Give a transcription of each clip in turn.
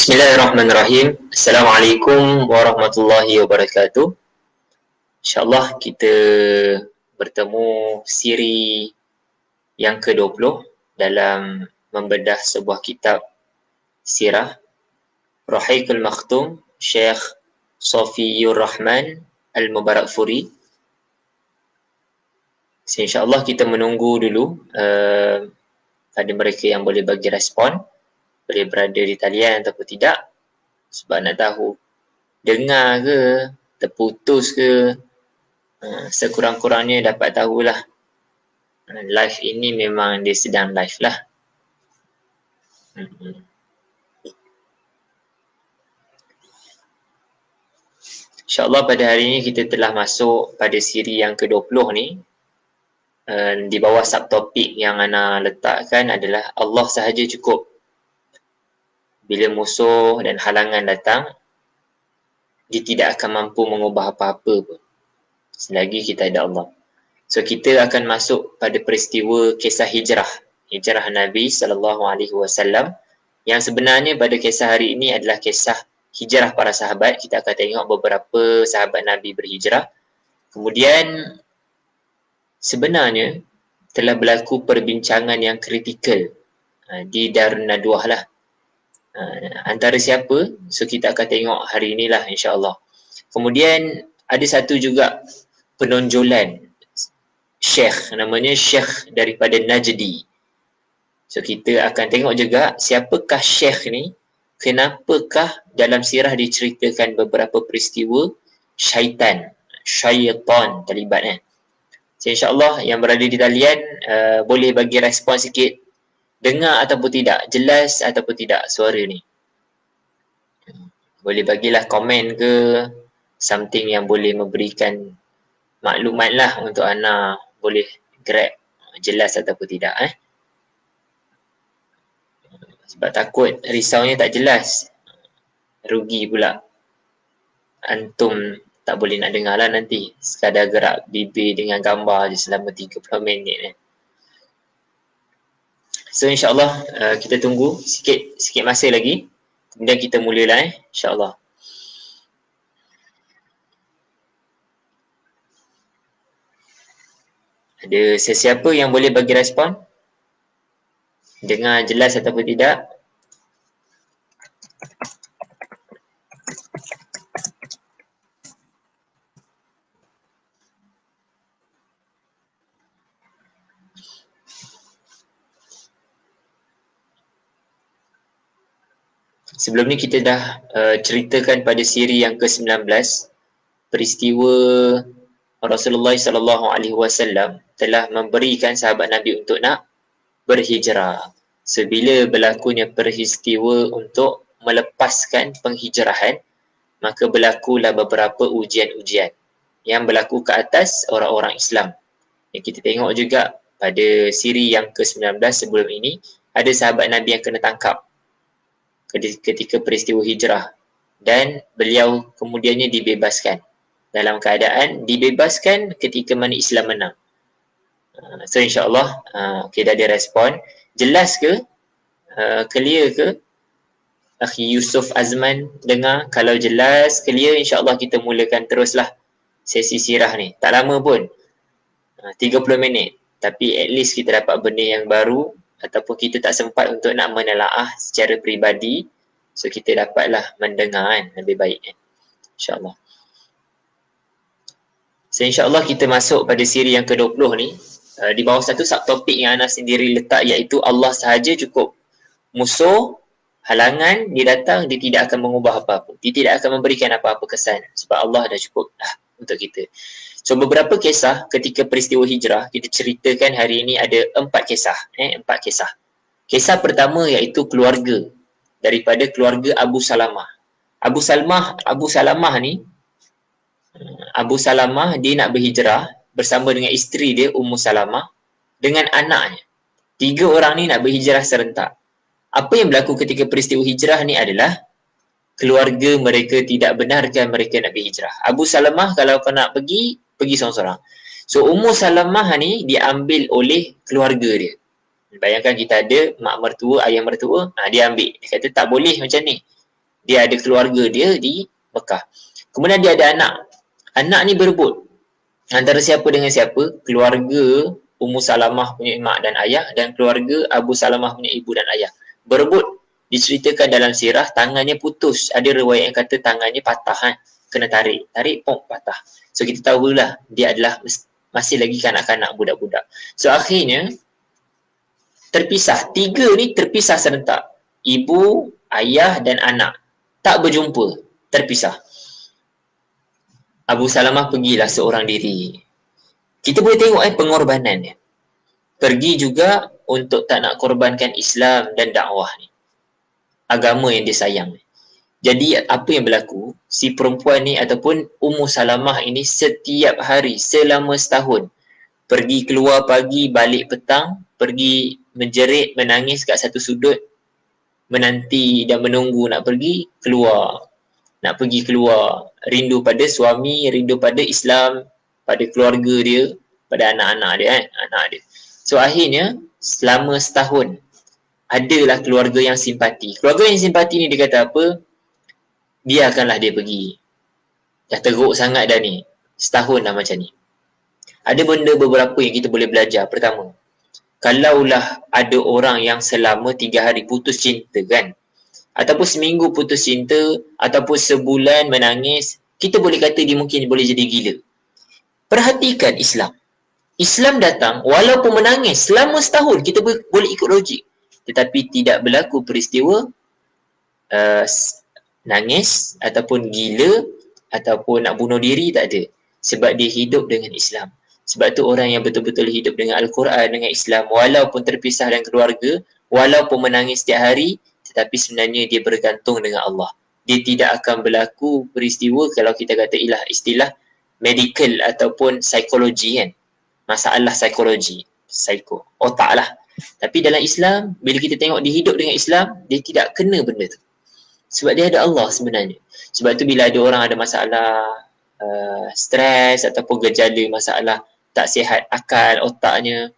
Bismillahirrahmanirrahim. Assalamualaikum warahmatullahi wabarakatuh. InsyaAllah kita bertemu siri yang ke-20 dalam membedah sebuah kitab sirah Rahiqul Makhtum Syekh Safiyur Rahman Al-Mubarakfuri. InsyaAllah kita menunggu dulu pada mereka yang boleh bagi respon, boleh berada di talian ataupun tidak, sebab nak tahu dengar ke, terputus ke, sekurang-kurangnya dapat tahulah live ini memang dia sedang live lah. InsyaAllah pada hari ini kita telah masuk pada siri yang ke-20 ni. Di bawah subtopik yang Ana letakkan adalah Allah sahaja cukup. Bila musuh dan halangan datang, dia tidak akan mampu mengubah apa-apa pun selagi kita ada Allah. So kita akan masuk pada peristiwa kisah hijrah Nabi SAW, yang sebenarnya pada kisah hari ini adalah kisah hijrah para sahabat. Kita akan tengok beberapa sahabat Nabi berhijrah. Kemudian sebenarnya telah berlaku perbincangan yang kritikal di Darun Nadwah lah. Antara siapa? So kita akan tengok hari inilah insya-Allah. Kemudian ada satu juga penonjolan Syekh, namanya Syekh daripada Najdi. So kita akan tengok juga siapakah Syekh ni, kenapakah dalam sirah diceritakan beberapa peristiwa syaitan terlibat . So insya-Allah yang berada di talian boleh bagi respon sikit, dengar ataupun tidak, jelas ataupun tidak suara ni. Boleh bagilah komen ke, something yang boleh memberikan maklumat lah untuk Ana boleh grab jelas ataupun tidak . Sebab takut risaunya tak jelas, rugi pula antum tak boleh nak dengar lah nanti, sekadar gerak bibir dengan gambar je selama 30 minit . So insyaAllah kita tunggu sikit masa lagi, kemudian kita mulalah insyaAllah. Ada sesiapa yang boleh bagi respon? Dengar jelas ataupun tidak? Sebelum ni kita dah ceritakan pada siri yang ke-19 peristiwa Rasulullah SAW telah memberikan sahabat Nabi untuk nak berhijrah. Sebila berlakunya peristiwa untuk melepaskan penghijrahan, maka berlakulah beberapa ujian-ujian yang berlaku ke atas orang-orang Islam. Yang kita tengok juga pada siri yang ke-19 sebelum ini, ada sahabat Nabi yang kena tangkap ketika peristiwa hijrah, dan beliau kemudiannya dibebaskan. Dalam keadaan dibebaskan ketika mana Islam menang. So insyaAllah dah ada respon. Jelas ke? Clear ke? Akhi Yusuf Azman dengar? Kalau jelas, clear, insyaAllah kita mulakan teruslah sesi sirah ni. Tak lama pun, 30 minit. Tapi at least kita dapat benda yang baru, ataupun kita tak sempat untuk nak menelaah secara peribadi, so kita dapatlah mendengar lebih baik insyaAllah. So insyaAllah kita masuk pada siri yang ke-20 ni. Di bawah satu subtopik yang Ana sendiri letak, iaitu Allah sahaja cukup. Musuh, halangan, dia datang, dia tidak akan mengubah apa-apa. Dia tidak akan memberikan apa-apa kesan, sebab Allah dah cukup untuk kita. So beberapa kisah ketika peristiwa hijrah, kita ceritakan hari ini ada 4 kisah. 4 kisah. Kisah pertama iaitu keluarga, daripada keluarga Abu Salamah. Abu Salamah ni, Abu Salamah dia nak berhijrah bersama dengan isteri dia Ummu Salamah dengan anaknya. 3 orang ni nak berhijrah serentak. Apa yang berlaku ketika peristiwa hijrah ni adalah keluarga mereka tidak benarkan mereka nak berhijrah. Abu Salamah kalau kau nak pergi seorang-seorang. So Ummu Salamah ni diambil oleh keluarga dia. Bayangkan kita ada mak mertua, ayah mertua, dia ambil. Dia kata tak boleh macam ni. Dia ada keluarga dia di Mekah. Kemudian dia ada anak. Anak ni berebut antara siapa dengan siapa? Keluarga Ummu Salamah punya mak dan ayah dan keluarga Abu Salamah punya ibu dan ayah. Berebut. Diceritakan dalam sirah, tangannya putus. Ada riwayat yang kata tangannya patah. Kena tarik. Tarik, pom, patah. So kita tahulah dia adalah masih lagi kanak-kanak, budak-budak. So akhirnya terpisah. Tiga ni terpisah serentak. Ibu, ayah dan anak. Tak berjumpa. Terpisah. Abu Salamah pergilah seorang diri. Kita boleh tengok pengorbanannya. Pergi juga untuk tak nak korbankan Islam dan dakwah ni. Agama yang dia sayang. Jadi apa yang berlaku? Si perempuan ni ataupun Ummu Salamah ini setiap hari selama setahun pergi keluar pagi, balik petang, pergi menjerit, menangis kat satu sudut, menanti dan menunggu nak pergi keluar. Nak pergi keluar, rindu pada suami, rindu pada Islam, pada keluarga dia, pada anak-anak dia anak dia. So akhirnya selama setahun adalah keluarga yang simpati. Keluarga yang simpati ni dia kata apa? Biarkanlah dia pergi. Dah teruk sangat dah ni. Setahun dah macam ni. Ada benda beberapa yang kita boleh belajar. Pertama, kalaulah ada orang yang selama 3 hari putus cinta kan, ataupun seminggu putus cinta, ataupun sebulan menangis, kita boleh kata dia mungkin boleh jadi gila. Perhatikan Islam. Islam datang walaupun menangis selama setahun, kita boleh ikut logik. Tetapi tidak berlaku peristiwa nangis ataupun gila ataupun nak bunuh diri, tak ada. Sebab dia hidup dengan Islam. Sebab tu orang yang betul-betul hidup dengan Al-Quran, dengan Islam, walaupun terpisah dengan keluarga, walaupun menangis setiap hari, tetapi sebenarnya dia bergantung dengan Allah. Dia tidak akan berlaku peristiwa, kalau kita kata istilah medical ataupun psikologi kan. Masalah psikologi, otak lah. Tapi dalam Islam, bila kita tengok dia hidup dengan Islam, dia tidak kena benda tu. Sebab dia ada Allah sebenarnya. Sebab tu bila ada orang ada masalah stres ataupun gejala masalah tak sihat akal, otaknya,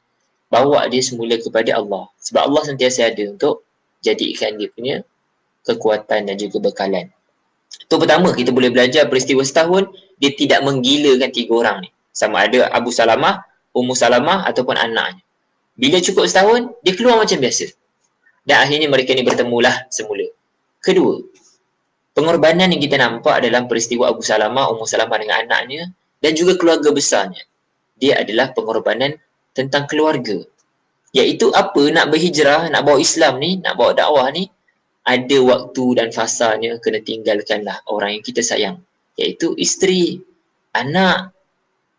bawa dia semula kepada Allah. Sebab Allah sentiasa ada untuk jadikan dia punya kekuatan dan juga bekalan. Itu pertama, kita boleh belajar peristiwa setahun, dia tidak menggilakan 3 orang ni. Sama ada Abu Salamah, Ummu Salamah ataupun anaknya. Bila cukup setahun, dia keluar macam biasa. Dan akhirnya mereka ni bertemulah semula. Kedua, pengorbanan yang kita nampak dalam peristiwa Abu Salamah, Ummu Salamah dengan anaknya dan juga keluarga besarnya. Dia adalah pengorbanan tentang keluarga. Iaitu apa? Nak berhijrah, nak bawa Islam ni, nak bawa dakwah ni, ada waktu dan fasanya kena tinggalkanlah orang yang kita sayang. Iaitu isteri, anak.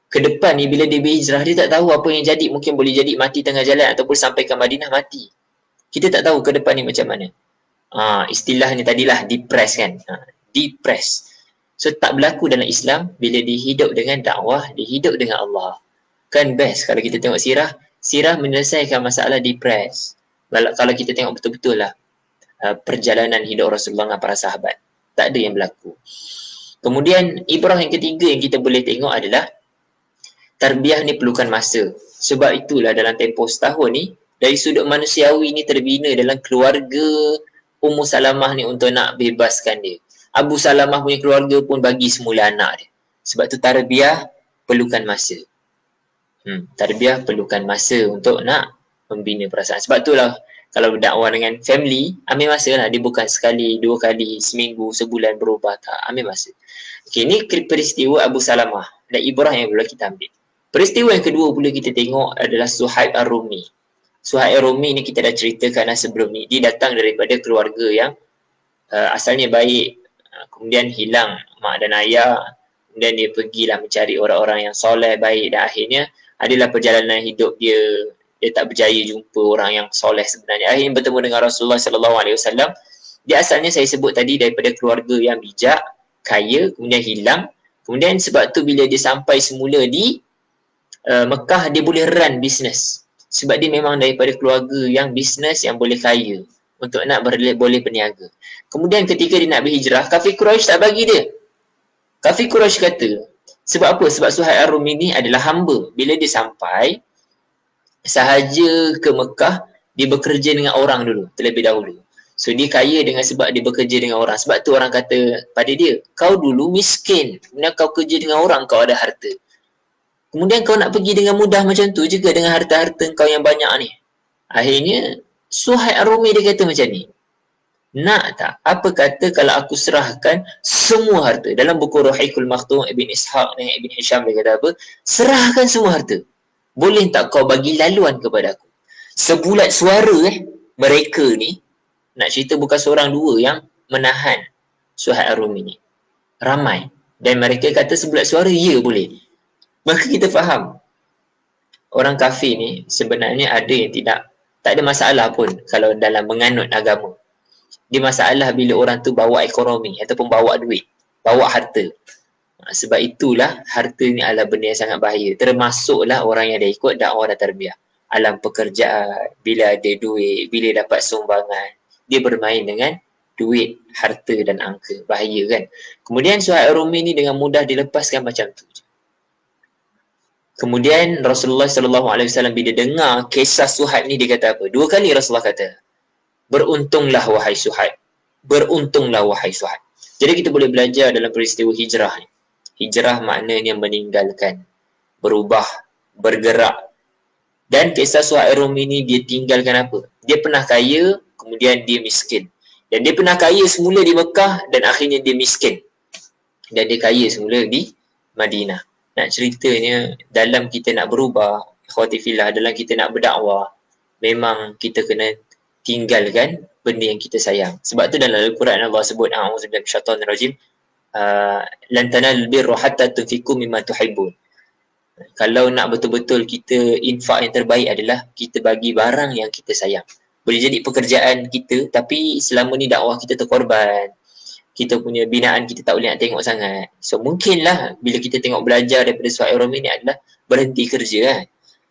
Ke depan ni bila dia berhijrah, dia tak tahu apa yang jadi. Mungkin boleh jadi mati tengah jalan ataupun sampai ke Madinah mati. Kita tak tahu ke depan ni macam mana. Istilahnya tadilah depress kan. Depress. So tak berlaku dalam Islam bila dihidup dengan dakwah, dihidup dengan Allah. Kan best kalau kita tengok sirah. Sirah menyelesaikan masalah depress. Kalau kita tengok betul-betul lah perjalanan hidup Rasulullah dengan para sahabat. Tak ada yang berlaku. Kemudian ibrah yang ketiga yang kita boleh tengok adalah tarbiyah ni perlukan masa. Sebab itulah dalam tempoh setahun ni, dari sudut manusiawi ni terbina dalam keluarga Ummu Salamah ni untuk nak bebaskan dia. Abu Salamah punya keluarga pun bagi semula anak dia. Sebab tu tarbiyah perlukan masa. Tarbiyah perlukan masa untuk nak membina perasaan. Sebab itulah kalau berdakwah dengan family, ambil masa lah. Dia bukan sekali, 2 kali, seminggu, sebulan berubah. Tak, ambil masa. Okay, ni peristiwa Abu Salamah dan ibrah yang boleh kita ambil. Peristiwa yang kedua pula kita tengok adalah Suhaib Ar-Rumi. Suhaib Ar-Rumi ni kita dah ceritakan sebelum ni. Dia datang daripada keluarga yang asalnya baik, kemudian hilang mak dan ayah, kemudian dia pergilah mencari orang-orang yang soleh, baik, dan akhirnya adalah perjalanan hidup dia tak berjaya jumpa orang yang soleh sebenarnya. Akhirnya bertemu dengan Rasulullah SAW. Dia asalnya saya sebut tadi daripada keluarga yang bijak, kaya, kemudian hilang. Kemudian sebab tu bila dia sampai semula di Mekah, dia boleh run bisnes. Sebab dia memang daripada keluarga yang bisnes, yang boleh kaya untuk nak boleh berniaga. Kemudian ketika dia nak berhijrah, kafir Quraisy tak bagi dia. Kafir Quraisy kata, sebab apa? Sebab Suhaib Ar-Rumi ni adalah hamba. Bila dia sampai, sahaja ke Mekah, dia bekerja dengan orang dulu, terlebih dahulu. So dia kaya dengan sebab dia bekerja dengan orang. Sebab tu orang kata pada dia, kau dulu miskin, kemudian kau kerja dengan orang, kau ada harta. Kemudian kau nak pergi dengan mudah macam tu juga dengan harta-harta kau yang banyak ni. Akhirnya Suhaib Ar-Rumi dia kata macam ni, nak tak? Apa kata kalau aku serahkan semua harta? Dalam buku Ruhaikul Maktum Ibn Ishaq dan Ibn Hisham dia kata apa? Serahkan semua harta. Boleh tak kau bagi laluan kepada aku? Sebulat suara mereka ni, nak cerita bukan seorang dua yang menahan Suhaib Ar-Rumi ni. Ramai. Dan mereka kata sebulat suara, ya boleh. Maka kita faham, orang kafir ni sebenarnya ada yang tak ada masalah pun kalau dalam menganut agama. Dia masalah bila orang tu bawa ekonomi ataupun bawa duit, bawa harta. Sebab itulah harta ni adalah benda yang sangat bahaya. Termasuklah orang yang dah ikut dakwah dan tarbiyah. Alam pekerjaan, bila ada duit, bila dapat sumbangan, dia bermain dengan duit, harta dan angka. Bahaya kan? Kemudian Suhaib Ar-Rumi ni dengan mudah dilepaskan macam tu. Kemudian Rasulullah SAW bila dengar kisah Suhaib ni, dia kata apa? 2 kali Rasulullah kata, beruntunglah wahai Suhaib. Beruntunglah wahai Suhaib. Jadi kita boleh belajar dalam peristiwa hijrah ni. Hijrah maknanya meninggalkan, berubah, bergerak. Dan kisah Suhaib Ar-Rumi ni dia tinggalkan apa? Dia pernah kaya, kemudian dia miskin. Dan dia pernah kaya semula di Mekah dan akhirnya dia miskin. Dan dia kaya semula di Madinah. Nak ceritanya, dalam kita nak berubah, ikhwati fillah, dalam kita nak berdakwah, memang kita kena tinggalkan benda yang kita sayang. Sebab tu dalam Al-Quran Allah sebut, a'udzubillahi minasyaitonir rajim, lan tanalul birra hatta tunfiqu mimma tuhibbun. Kalau nak betul-betul kita infak yang terbaik adalah kita bagi barang yang kita sayang. Boleh jadi pekerjaan kita, tapi selama ni dakwah kita terkorban. Kita punya binaan kita tak boleh nak tengok sangat. So mungkinlah bila kita tengok belajar daripada Suhaib Ar-Rumi ni adalah berhenti kerja kan.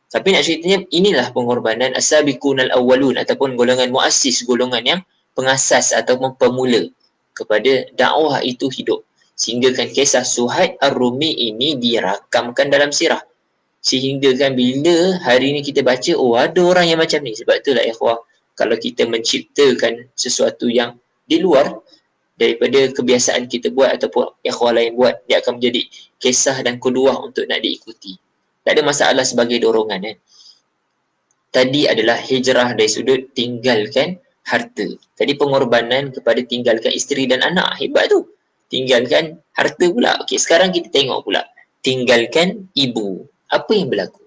Tapi nak ceritanya inilah pengorbanan as-sabiqunal awwalun ataupun golongan muassis, golongan yang pengasas ataupun pemula kepada dakwah itu hidup. Sehingga kan kisah Suhaib Ar-Rumi ini dirakamkan dalam sirah. Sehingga kan bila hari ni kita baca, oh ada orang yang macam ni. Sebab itulah ikhwah, kalau kita menciptakan sesuatu yang di luar daripada kebiasaan kita buat ataupun ikhwah lain buat, dia akan menjadi kisah dan kuduah untuk nak diikuti. Tak ada masalah sebagai dorongan. Tadi adalah hijrah dari sudut tinggalkan harta. Tadi pengorbanan kepada tinggalkan isteri dan anak. Hebat tu. Tinggalkan harta pula. Okey, sekarang kita tengok pula. Tinggalkan ibu. Apa yang berlaku?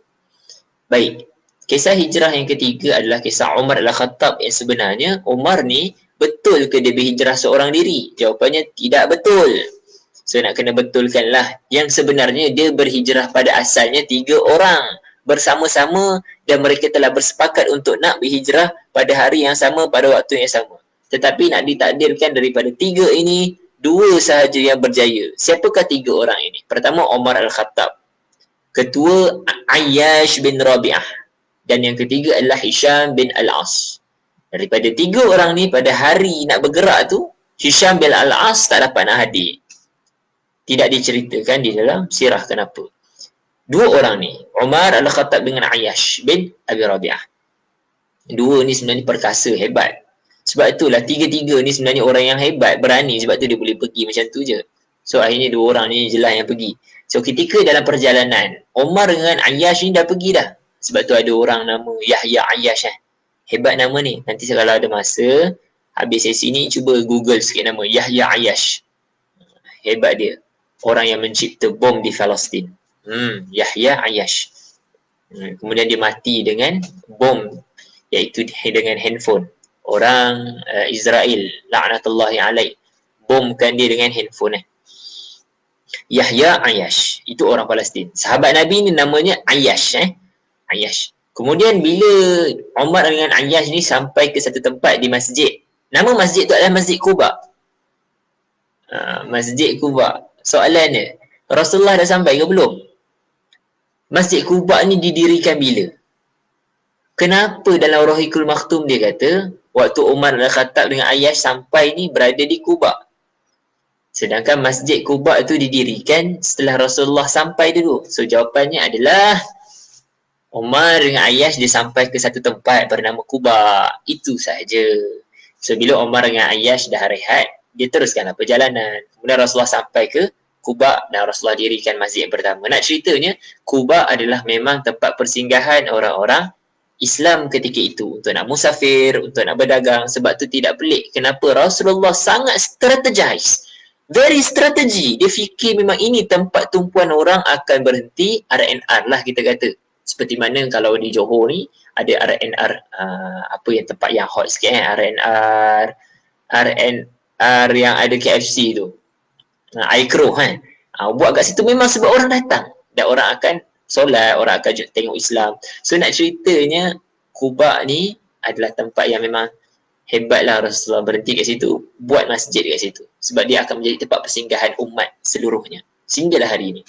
Baik. Kisah hijrah yang ketiga adalah kisah Umar Al-Khattab yang sebenarnya Umar ni betul ke dia berhijrah seorang diri? Jawapannya tidak betul. So nak kena betulkanlah. Yang sebenarnya dia berhijrah pada asalnya 3 orang bersama-sama dan mereka telah bersepakat untuk nak berhijrah pada hari yang sama, pada waktu yang sama. Tetapi nak ditakdirkan daripada 3 ini, 2 sahaja yang berjaya. Siapakah 3 orang ini? Pertama Umar Al-Khattab. Ketua Ayyash bin Rabi'ah. Dan yang ketiga adalah Hisham bin Al-As. Daripada 3 orang ni pada hari nak bergerak tu, Hisham bin Al-As tak dapat nak hadir. Tidak diceritakan di dalam sirah kenapa. 2 orang ni, Umar Al-Khattab dengan Ayyash bin Abi Rabi'ah. 2 ni sebenarnya perkasa, hebat. Sebab itulah 3-3 ni sebenarnya orang yang hebat, berani. Sebab tu dia boleh pergi macam tu je. So akhirnya 2 orang ni jelas yang pergi. So ketika dalam perjalanan, Umar dengan Ayyash ni dah pergi dah. Sebab tu ada orang nama Yahya Ayyash. Hebat nama ni. Nanti kalau ada masa, habis sesi ni cuba Google sikit nama Yahya Ayyash. Hebat dia. Orang yang mencipta bom di Palestin. Yahya Ayyash. Kemudian dia mati dengan bom, iaitu dengan handphone. Orang Israel, la'natullahi alaih, bomkan dia dengan handphone. Yahya Ayyash. Itu orang Palestin. Sahabat Nabi ni namanya Ayyash. Ayyash. Kemudian bila Umar dengan Ayyash ni sampai ke satu tempat di masjid. Nama masjid tu adalah Masjid Quba. Masjid Quba. Soalannya, Rasulullah dah sampai ke belum? Masjid Quba ni didirikan bila? Kenapa dalam Ruhaikul Maktum dia kata, waktu Umar Al-Khattab dengan Ayyash sampai ni berada di Quba. Sedangkan Masjid Quba tu didirikan setelah Rasulullah sampai dulu. So jawapannya adalah Umar dengan Ayyash dia sampai ke satu tempat bernama Quba. Itu sahaja. So bila Umar dengan Ayyash dah rehat, dia teruskanlah perjalanan. Kemudian Rasulullah sampai ke Quba dan Rasulullah dirikan masjid yang pertama. Nak ceritanya, Quba adalah memang tempat persinggahan orang-orang Islam ketika itu untuk nak musafir, untuk nak berdagang. Sebab tu tidak pelik kenapa Rasulullah sangat strategize. Very strategi. Dia fikir memang ini tempat tumpuan orang akan berhenti, R&R lah kita kata. Seperti mana kalau di Johor ni ada R&R, apa yang tempat yang hot sikit R&R yang ada KFC tu. Aikro kan. Buat kat situ memang sebab orang datang. Dan orang akan solat, orang akan tengok Islam. So nak ceritanya, Quba ni adalah tempat yang memang hebatlah Rasulullah berhenti kat situ, buat masjid kat situ. Sebab dia akan menjadi tempat persinggahan umat seluruhnya. Sehinggalah hari ini.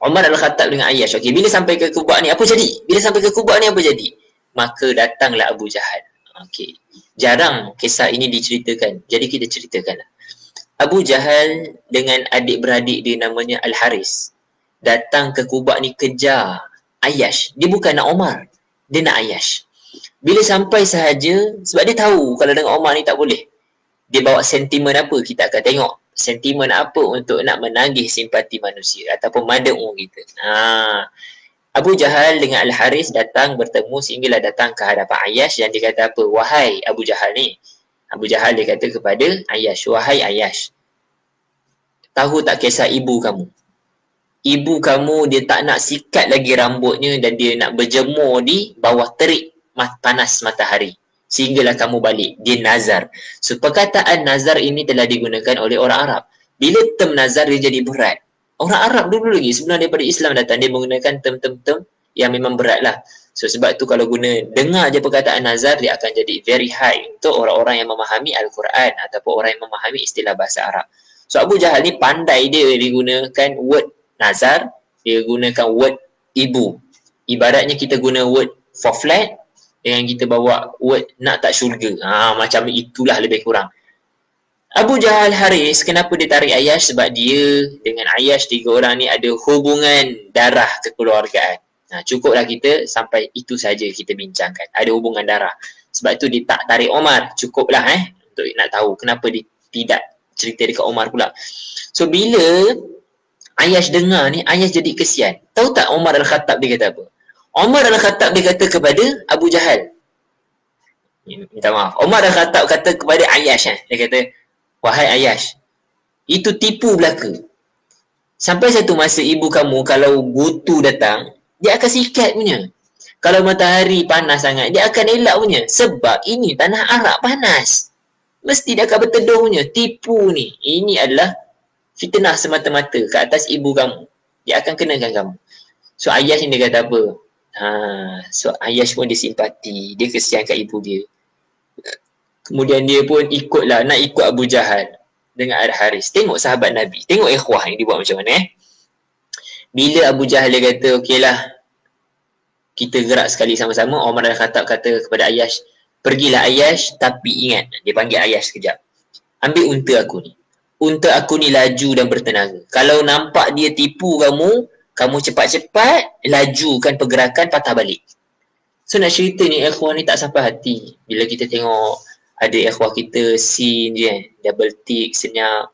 Umar Al-Khattab dengan Ayyash. Okey, bila sampai ke Quba ni, apa jadi? Bila sampai ke Quba ni, apa jadi? Maka datanglah Abu Jahal. Okey. Jarang kisah ini diceritakan. Jadi kita ceritakanlah. Abu Jahal dengan adik-beradik dia namanya Al-Haris datang ke Quba ni kejar Ayyash. Dia bukan nak Umar, dia nak Ayyash. Bila sampai sahaja, sebab dia tahu kalau dengan Umar ni tak boleh, dia bawa sentimen apa, kita akan tengok sentimen apa untuk nak menagih simpati manusia ataupun mad'u kita. Abu Jahal dengan Al-Haris datang bertemu sehinggalah datang ke hadapan Ayyash dan dia kata apa? Wahai Abu Jahal ni. Abu Jahal dia kata kepada Ayyash, wahai Ayyash, tahu tak kisah ibu kamu? Ibu kamu dia tak nak sikat lagi rambutnya dan dia nak berjemur di bawah terik panas matahari. Sehinggalah kamu balik. Dia nazar. So perkataan nazar ini telah digunakan oleh orang Arab. Bila term nazar dia jadi berat. Orang Arab dulu lagi sebelum daripada Islam datang, dia menggunakan term-term yang memang berat lah. So sebab tu kalau dengar je perkataan nazar, dia akan jadi very high untuk orang-orang yang memahami Al-Quran ataupun orang yang memahami istilah bahasa Arab. So Abu Jahal ni pandai dia digunakan word nazar, dia gunakan word ibu. Ibaratnya kita guna word for flat dengan kita bawa word nak tak syurga. Macam itulah lebih kurang. Abu Jahal Haris, kenapa dia tarik Ayyash? Sebab dia dengan Ayyash, tiga orang ni ada hubungan darah kekeluargaan. Cukuplah kita sampai itu saja kita bincangkan. Ada hubungan darah. Sebab tu dia tak tarik Umar. Cukuplah untuk nak tahu kenapa dia tidak cerita dekat Umar pula. So bila Ayyash dengar ni, Ayyash jadi kesian. Tahu tak Umar Al-Khattab dia kata apa? Umar Al-Khattab dia kata kepada Abu Jahal. Minta maaf. Umar Al-Khattab kata kepada Ayyash. Dia kata, wahai Ayyash, itu tipu belaka. Sampai satu masa ibu kamu kalau gutu datang, dia akan sikat punya. Kalau matahari panas sangat, dia akan elak punya. Sebab ini tanah Arab panas. Mesti dia akan berteduh punya. Tipu ni. Ini adalah fitnah semata-mata ke atas ibu kamu. Dia akan kenakan kamu. So Ayyash ni dia kata apa? So Ayyash pun dia simpati. Dia kesian kat ibu dia. Kemudian dia pun ikutlah. Nak ikut Abu Jahal dengan Al-Haris. Tengok sahabat Nabi. Tengok ikhwah ni dia buat macam mana Bila Abu Jahal dia kata, okeylah, kita gerak sekali sama-sama. Umar Al-Khattab kata kepada Ayyash, pergilah Ayyash, tapi ingat, dia panggil Ayyash sekejap. Ambil unta aku ni. Unta aku ni laju dan bertenaga. Kalau nampak dia tipu kamu, kamu cepat-cepat lajukan pergerakan, patah balik. So nak cerita ni, ikhwah ni tak sampai hati. Bila kita tengok ada ikhwah kita scene je double tick, senyap,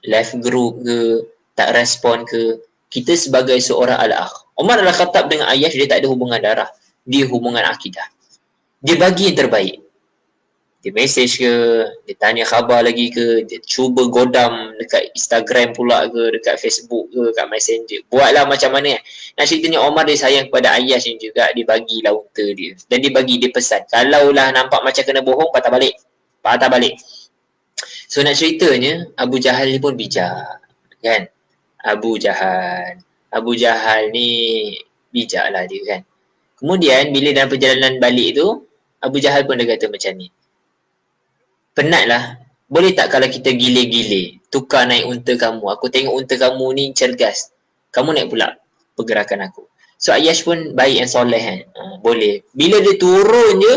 live group ke, tak respon ke, kita sebagai seorang al-akh. Umar Al-Khattab dengan Ayyash dia tak ada hubungan darah. Dia hubungan akidah. Dia bagi yang terbaik. Dia message ke, dia tanya khabar lagi ke, dia cuba godam dekat Instagram pula ke, dekat Facebook ke, dekat Messenger. Buatlah macam mana Nak ceritanya Umar dia sayang kepada Ayyash ni juga, dia bagilah unta dia. Dan dia bagi, dia pesan, kalaulah nampak macam kena bohong, patah balik. Patah balik. So nak ceritanya, Abu Jahal ni pun bijak. Kan? Abu Jahal ni bijak lah dia kan. Kemudian bila dalam perjalanan balik tu, Abu Jahal pun dia kata macam ni, penatlah, boleh tak kalau kita gile-gile, tukar naik unta kamu, aku tengok unta kamu ni cergas, kamu naik pula pergerakan aku. So Ayyash pun baik yang soleh boleh. Bila dia turun je,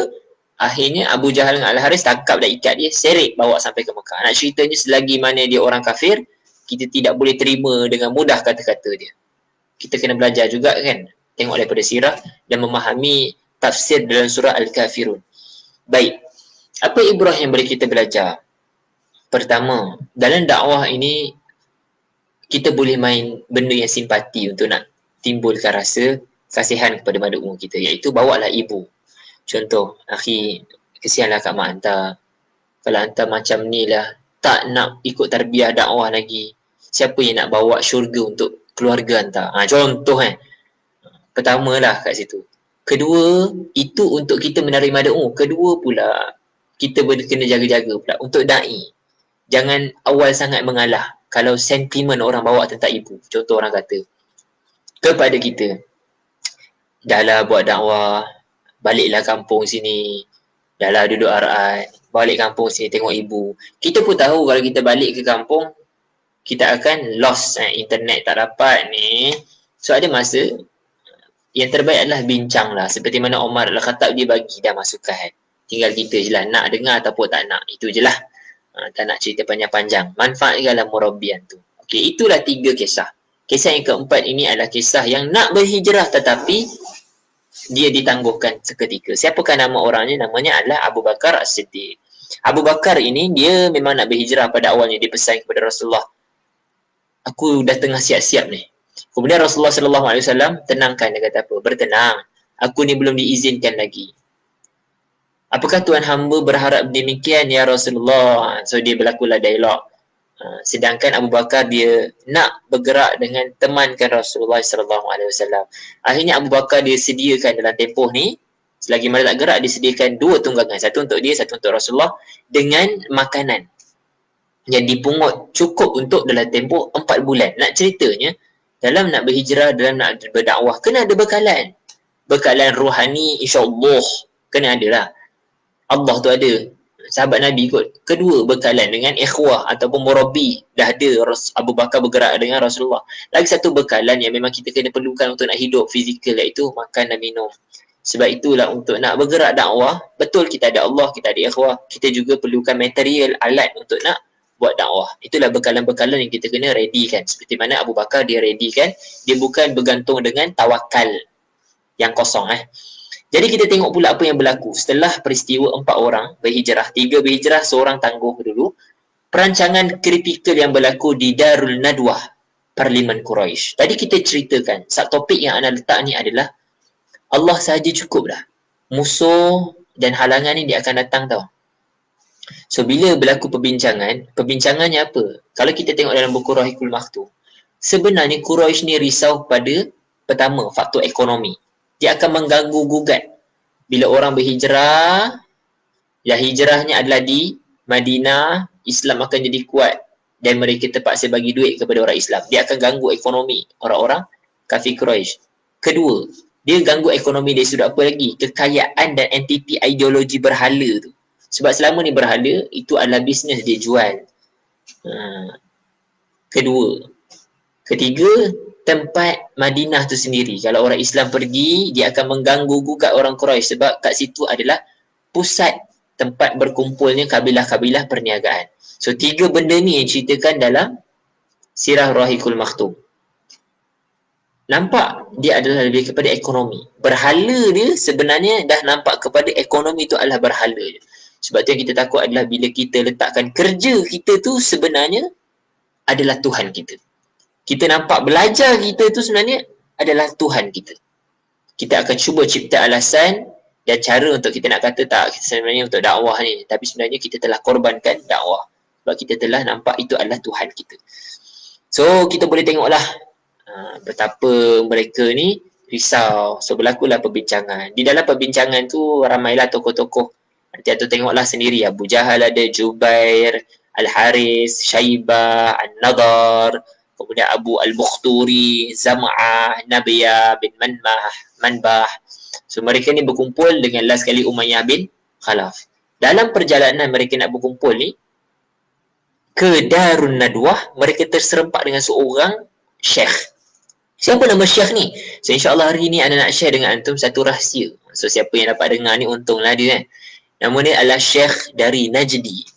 akhirnya Abu Jahal dengan Al-Haris tangkap dan ikat dia, seret bawa sampai ke Mekah. Nak ceritanya selagi mana dia orang kafir, kita tidak boleh terima dengan mudah kata-kata dia. Kita kena belajar juga kan, tengok daripada sirah dan memahami tafsir dalam surah Al-Kafirun. Baik, Apa ibrah yang boleh kita belajar? Pertama, dalam dakwah ini kita boleh main benda yang simpati untuk nak timbulkan rasa kasihan kepada mada umum kita, iaitu bawalah ibu. Contoh, akhi, kesianlah kat mak hantar. Kalau hantar macam ni lah, tak nak ikut tarbiyah dakwah lagi, siapa yang nak bawa syurga untuk keluarga hantar? Contoh pertama lah kat situ. Kedua, itu untuk kita menarik mada umum. Kedua pula, kita kena jaga-jaga pula untuk da'i. Jangan awal sangat mengalah kalau sentimen orang bawa tentang ibu. Contoh orang kata kepada kita, dah lah buat dakwah, baliklah kampung sini, dah lah duduk arat, balik kampung sini tengok ibu. Kita pun tahu kalau kita balik ke kampung, kita akan lost, internet tak dapat ni. So ada masa yang terbaik adalah bincang lah, seperti mana Omar Al-Khattab dia bagi dah masukan. Tinggal kita je lah nak dengar ataupun tak nak, itu je lah. Tak nak cerita panjang-panjang. Manfaatkanlah murabbian tu. Okey, itulah 3 kisah. Kisah yang keempat ini adalah kisah yang nak berhijrah tetapi dia ditangguhkan seketika. Siapakah nama orangnya? Namanya adalah Abu Bakar As-Siddiq. Abu Bakar ini dia memang nak berhijrah pada awalnya. Dia pesan kepada Rasulullah, aku dah tengah siap-siap ni. Kemudian Rasulullah SAW tenangkan. Dia kata apa? Bertenang. Aku ni belum diizinkan lagi. Apakah Tuhan hamba berharap demikian ya Rasulullah? So dia berlakulah dialog. Sedangkan Abu Bakar dia nak bergerak dengan temankan Rasulullah SAW. Akhirnya Abu Bakar dia sediakan dalam tempoh ni, selagi mana tak gerak, dia sediakan 2 tunggangan. Satu untuk dia, satu untuk Rasulullah, dengan makanan yang dipungut cukup untuk dalam tempoh 4 bulan. Nak ceritanya, dalam nak berhijrah, dalam nak berdakwah, kena ada bekalan. Bekalan rohani insyaAllah kena ada lah. Allah tu ada. Sahabat Nabi kot. Kedua, bekalan dengan ikhwah ataupun murabbi. Dah ada Abu Bakar bergerak dengan Rasulullah. Lagi satu bekalan yang memang kita kena perlukan untuk nak hidup fizikal, iaitu makan dan minum. Sebab itulah untuk nak bergerak dakwah, betul kita ada Allah, kita ada ikhwah, kita juga perlukan material, alat untuk nak buat dakwah. Itulah bekalan-bekalan yang kita kena ready kan. Seperti mana Abu Bakar dia ready kan. Dia bukan bergantung dengan tawakal yang kosong Jadi kita tengok pula apa yang berlaku setelah peristiwa 4 orang berhijrah, 3 berhijrah, seorang tangguh dulu. Perancangan kritikal yang berlaku di Darul Nadwah, Parlimen Quraisy. Tadi kita ceritakan, topik yang anda letak ni adalah Allah sahaja cukup dah. Musuh dan halangan ni dia akan datang tau. So bila berlaku perbincangannya apa? Kalau kita tengok dalam buku Rahikul Maktum, sebenarnya Quraisy ni risau pada pertama, faktor ekonomi. Dia akan mengganggu gugat. Bila orang berhijrah, ya hijrahnya adalah di Madinah, Islam akan jadi kuat dan mereka terpaksa bagi duit kepada orang Islam. Dia akan ganggu ekonomi orang-orang kafir Quraisy. Kedua, dia ganggu ekonomi dari sudut apa lagi? Kekayaan dan entiti ideologi berhala tu. Sebab selama ni berhala, itu adalah bisnes dia jual. Kedua. Ketiga, tempat Madinah tu sendiri. Kalau orang Islam pergi, dia akan mengganggu gugat orang Quraisy sebab kat situ adalah pusat tempat berkumpulnya kabilah-kabilah perniagaan. So 3 benda ni yang ceritakan dalam Sirah Rahikul Maktum. Nampak dia adalah lebih kepada ekonomi. Berhala dia sebenarnya dah nampak kepada ekonomi tu adalah berhala. Sebab tu yang kita takut adalah bila kita letakkan kerja kita tu sebenarnya adalah Tuhan kita. Kita nampak belajar kita tu sebenarnya adalah Tuhan kita. Kita akan cuba cipta alasan dan cara untuk kita nak kata tak, sebenarnya untuk dakwah ni. Tapi sebenarnya kita telah korbankan dakwah. Sebab kita telah nampak itu adalah Tuhan kita. So kita boleh tengoklah betapa mereka ni risau. So berlakulah perbincangan. Di dalam perbincangan tu ramailah tokoh-tokoh. Nanti tu tengoklah sendiri. Abu Jahal ada, Jubair, Al-Haris, Syaibah, An-Nadar, kemudian Abu Al-Bukhturi, Zam'ah, Nabiyah bin Manbah. So mereka ni berkumpul dengan last kali Umayyah bin Khalaf. Dalam perjalanan mereka nak berkumpul ni ke Darun Nadwah, mereka terserempak dengan seorang syekh. Siapa nama syekh ni? So insyaAllah hari ni anda nak share dengan antum satu rahsia. So siapa yang dapat dengar ni untunglah dia Nama dia adalah syekh dari Najdi.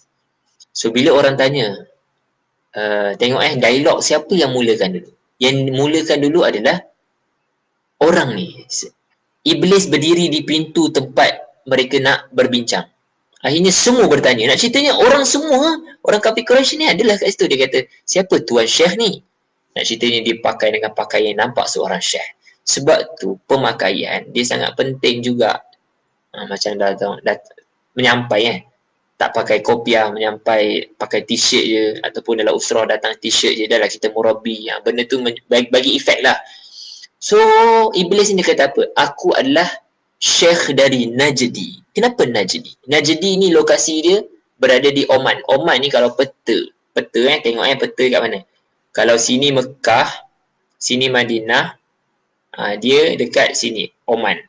So bila orang tanya, tengok dialog siapa yang mulakan dulu. Yang mulakan dulu adalah orang ni. Iblis berdiri di pintu tempat mereka nak berbincang. Akhirnya semua bertanya. Nak ceritanya orang semua, orang kafir Quraisy ni adalah kat situ. Dia kata, siapa tuan Syekh ni? Nak ceritanya dia pakai dengan pakaian nampak seorang Syekh. Sebab tu pemakaian dia sangat penting juga. Macam dah menyampai tak pakai kopiah, menyampai pakai t-shirt je, ataupun dalam usrah datang t-shirt je, dah lah kita murabi. Benda tu bagi efek lah. So Iblis ni kata apa? Aku adalah Syekh dari Najdi. Kenapa Najdi? Najdi ni lokasi dia berada di Oman. Oman ni kalau peta tengok peta kat mana. Kalau sini Mekah, sini Madinah, dia dekat sini Oman.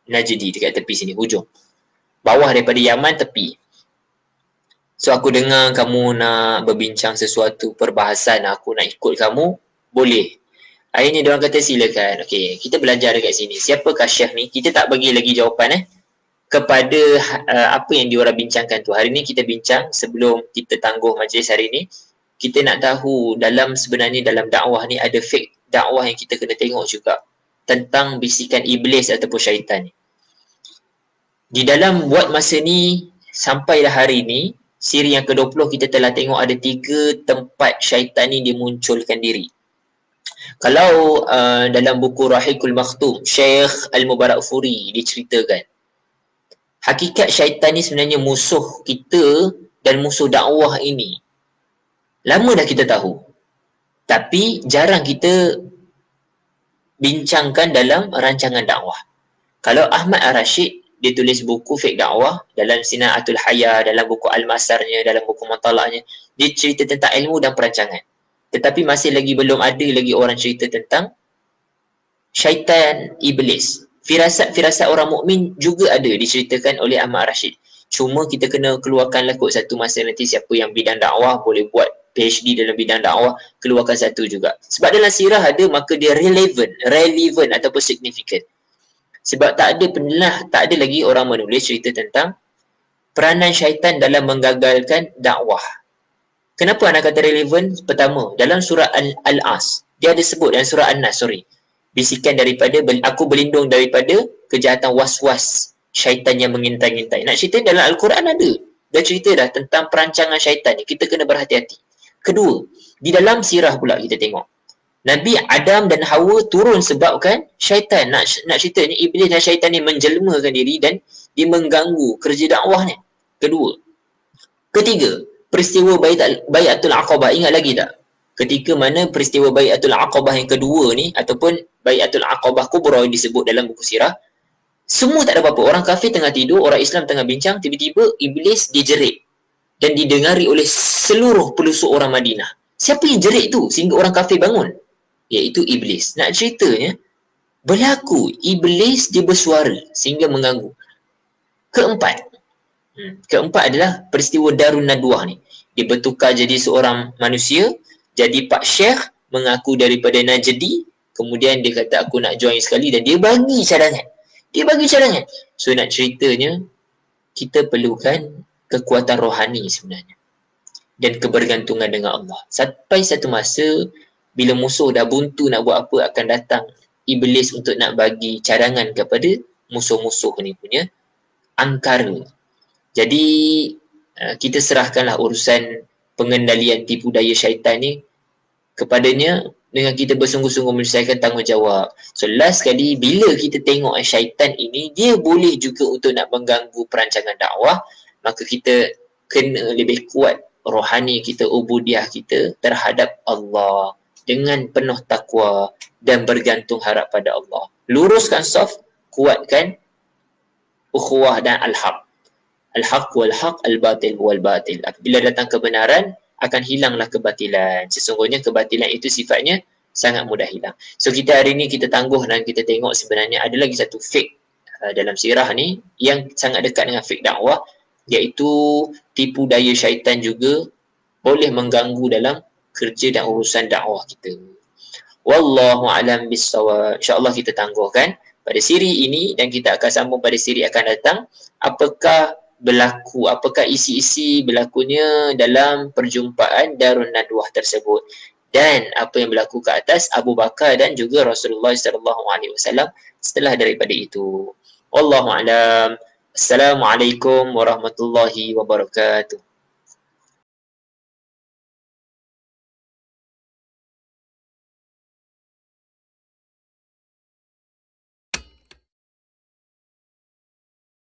Najdi dekat tepi sini, hujung. Bawah daripada Yaman, tepi. So aku dengar kamu nak berbincang sesuatu perbahasan, aku nak ikut kamu, boleh. Akhirnya diorang kata silakan. Okey, kita belajar dekat sini. Siapakah Syekh ni? Kita tak bagi lagi jawapan kepada apa yang diorang bincangkan tu. Hari ni kita bincang sebelum kita tangguh majlis hari ni. Kita nak tahu sebenarnya dalam dakwah ni ada fake dakwah yang kita kena tengok juga tentang bisikan iblis ataupun syaitan ni. Di dalam buat masa ni sampailah hari ni, siri yang ke-20 kita telah tengok ada 3 tempat syaitan ni dia munculkan diri. Kalau dalam buku Rahikul Makhtum, Syekh Al-Mubarakfuri diceritakan, hakikat syaitan ni sebenarnya musuh kita dan musuh dakwah ini. Lama dah kita tahu. Tapi jarang kita bincangkan dalam rancangan dakwah. Kalau Ahmad Ar-Rashid, dia tulis buku fake dakwah dalam Sina'atul Haya, dalam buku Al-Masarnya, dalam buku Matala'nya, dia cerita tentang ilmu dan perancangan. Tetapi masih lagi belum ada lagi orang cerita tentang syaitan iblis. Firasat-firasat orang mukmin juga ada diceritakan oleh Ahmad Rashid. Cuma kita kena keluarkanlah kot satu masa nanti siapa yang bidang dakwah boleh buat PhD dalam bidang dakwah, keluarkan satu juga. Sebab dalam sirah ada, maka dia relevant ataupun significant. Sebab tak ada lagi orang menulis cerita tentang peranan syaitan dalam menggagalkan dakwah. Kenapa anak kata relevan? Pertama, dalam surah Al-As, dia ada sebut dalam surah An-Nas, bisikan daripada, aku berlindung daripada kejahatan was-was syaitan yang mengintai-ngintai. Nak cerita dalam Al-Quran ada. Dah cerita dah tentang perancangan syaitan ni. Kita kena berhati-hati. Kedua, di dalam sirah pula kita tengok. Nabi Adam dan Hawa turun sebabkan syaitan. Nak cerita ni, iblis dan syaitan ni menjelmakan diri dan dia mengganggu kerja dakwah ni. Kedua. Ketiga, peristiwa Bai'atul Aqabah, ingat lagi tak? Ketika mana peristiwa Bai'atul Aqabah yang kedua ni, ataupun Bai'atul Aqabah Kubra yang disebut dalam buku sirah, semua tak ada apa-apa. Orang kafir tengah tidur, orang Islam tengah bincang, tiba-tiba iblis dijerit dan didengari oleh seluruh pelosok orang Madinah. Siapa yang jerit tu sehingga orang kafir bangun? Iaitu iblis. Nak ceritanya, berlaku iblis dia bersuara sehingga mengganggu. Keempat adalah peristiwa Darun Nadwah ni. Dia bertukar jadi seorang manusia, jadi Pak Syekh, mengaku daripada Najdi, kemudian dia kata aku nak join sekali dan dia bagi cadangan. So nak ceritanya, kita perlukan kekuatan rohani sebenarnya dan kebergantungan dengan Allah. Sampai satu masa, bila musuh dah buntu nak buat apa, akan datang iblis untuk nak bagi cadangan kepada musuh-musuh ni punya angkara. Jadi kita serahkanlah urusan pengendalian tipu daya syaitan ni kepadanya dengan kita bersungguh-sungguh menyelesaikan tanggungjawab. So last sekali, bila kita tengok syaitan ini dia boleh juga untuk nak mengganggu perancangan dakwah, maka kita kena lebih kuat rohani kita, ubudiah kita terhadap Allah dengan penuh takwa dan bergantung harap pada Allah. Luruskan saf, kuatkan ukhuwah dan al-haq. Al-haq wal-haq, al-batil wal-batil. Apabila datang kebenaran, akan hilanglah kebatilan. Sesungguhnya kebatilan itu sifatnya sangat mudah hilang. So kita hari ni kita tangguh dan kita tengok sebenarnya ada lagi satu fake dalam sirah ni yang sangat dekat dengan fake dakwah, iaitu tipu daya syaitan juga boleh mengganggu dalam kerja dan urusan dakwah kita. Wallahu a'lam bissawab. InsyaAllah kita tangguhkan pada siri ini dan kita akan sambung pada siri akan datang. Apakah isi-isi berlakunya dalam perjumpaan Darun Nadwah tersebut dan apa yang berlaku ke atas Abu Bakar dan juga Rasulullah SAW setelah daripada itu. Wallahu a'lam. Assalamualaikum warahmatullahi wabarakatuh.